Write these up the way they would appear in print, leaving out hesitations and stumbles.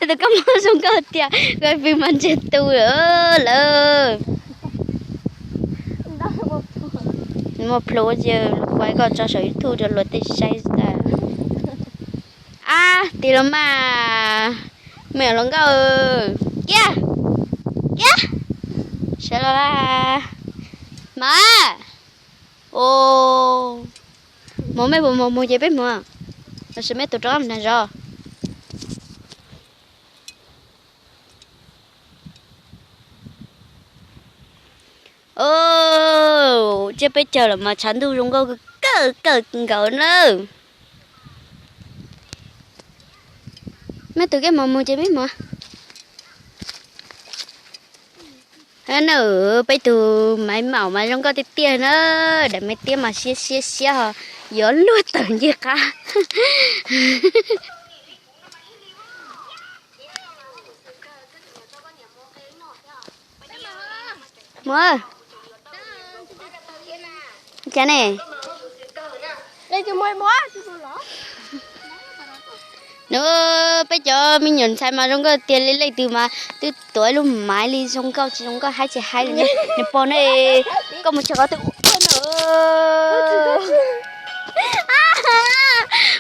Tôi có mua xuống cơ tiệt rồi vì mình chết tôi ở lơ một lúa giờ quay còn cho sợi thu cho lúa tết say ra à thì nó mà mẹ nó có kia kia sao là má ô mua mấy bộ mua gì biết mua nó sẽ mấy tụi đó làm rồi ô chứ bây giờ là mà chán thu chúng có cỡ nữa mấy tụi cái mua gì biết mua nữa bây giờ máy màu mà không có tiền nữa để mấy tiền mà xia hả gió luôn tận gì cả mua cái này đây cho môi móa nữa bây giờ mình nhận sai mà không có tiền lấy từ mà từ tối luôn mãi đi xong câu chỉ không có hai nữa nếu bỏ này có một chỗ từ nữa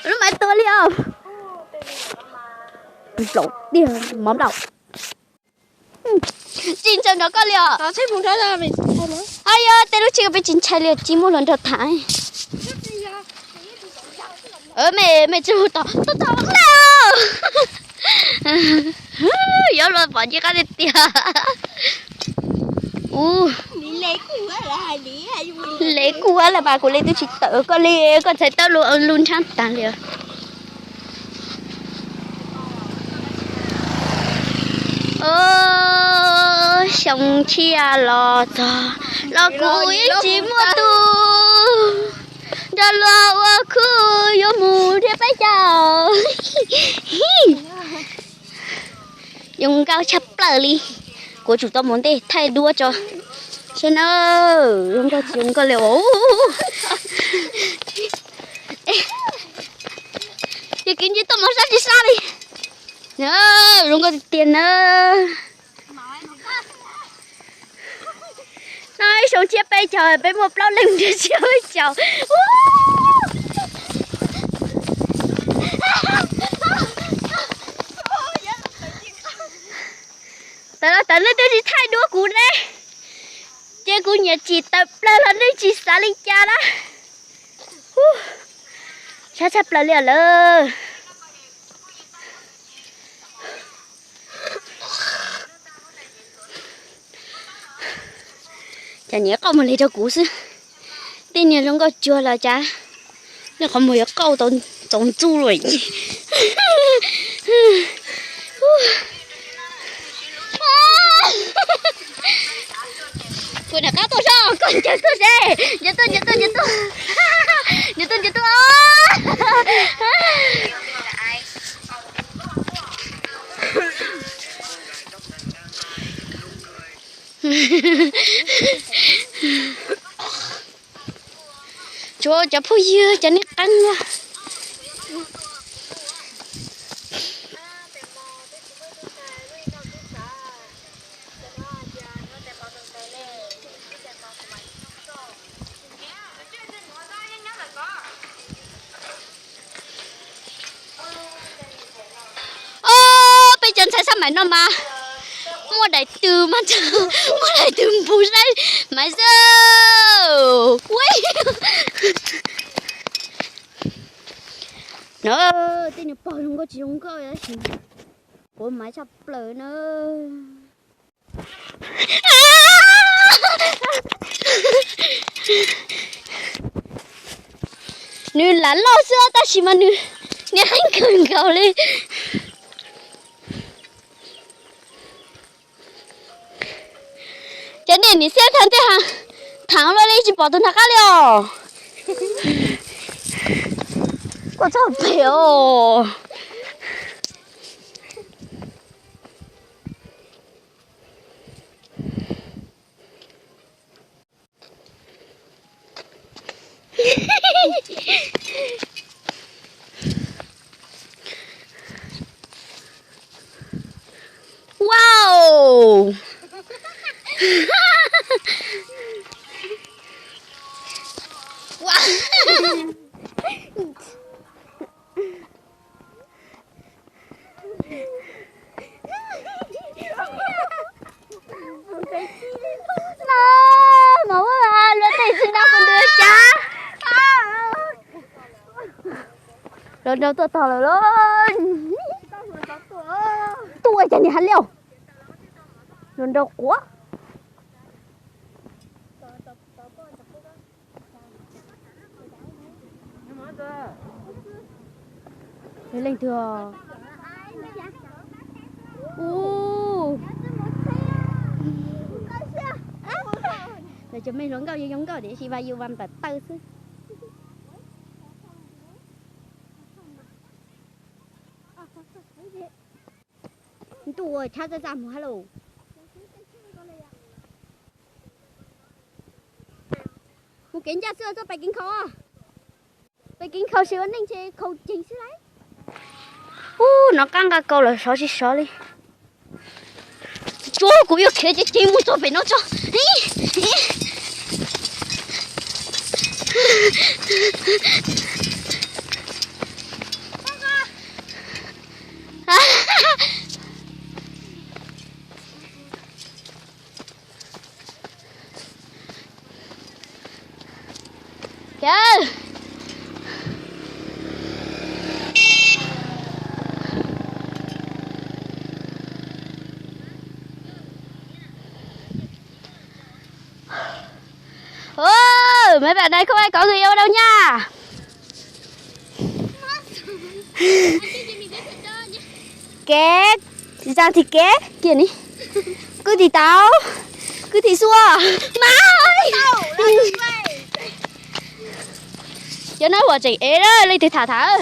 lúc mà tôi liều lộn đi mắm đầu chín chân nó có liều đó thấy phun thái ra mình ai ơi tên lúc chưa bị chín chạy liều chỉ một lần đợt thái mẹ chưa tao lắm giờ rồi bỏ chiếc cái tiền lấy cua là bà của lấy tôi chỉ tự có lấy có thấy tao luôn chán tàn liền sống chia lo cuối chỉ mua tu đã lo khu yo mù thế phải chào dùng cao chắp lờ đi của chủ tao muốn thế thay đua cho xem ơi dùng có liều thì kiến gì tao muốn sao thì sao đi nữa dùng có tiền nữa nói sống chia bay trời bay một lâu lưng để chia bay trời tớ lên tôi đi thay đua cú đấy chơi cú nhà chị tập lên đây chị xả lên cha đó sắp là liền lơ chả nhớ câu mà lấy cho cú sư tên nhà nó có chưa là cha nó không mới câu tốn chu rồi cô đã cáo tôi sao con chờ tôi xe nhớ tôi chúa chả phô dưa chả nít ăn nha bây giờ sai sao mày nó mà mua đại từ mà mua đại từ bù say mày sao quay nữa tên nhập bao không có chỉ không có vậy ôi mày sắp lời nữa nữ là lo sữa ta chỉ mà nữ nghe anh cười gào lên cho nên你现在看这行糖了嘞，就保证它干了。我操肥哦！ Wow. Nó ngủ à, nó tay xin đâu còn đưa cha. Lần đầu tôi thò lên. Tôi chẳng đi hắn liều. Lần đầu quá. Lấy lên thừa. Để cho mình lớn cao như giống cao để chị vào yêu văn tật tư chứ. Tuổi cha ra giảm hello. Một kiến cha xưa cho bài kiến khó à? Bài kiến khó xíu anh chị khâu chính xíu đấy. Nó căng cả câu là xóa đi. Chúa cũng yêu thế chứ chỉ muốn cho phải nó cho. Kìa. Mấy bạn đây không ai có người yêu đâu nha. Két ra thì két kia ní. Cứ thì tao. Cứ thì xua. Má ơi. Cho nó quả chỉ ế đó, lấy thì thả.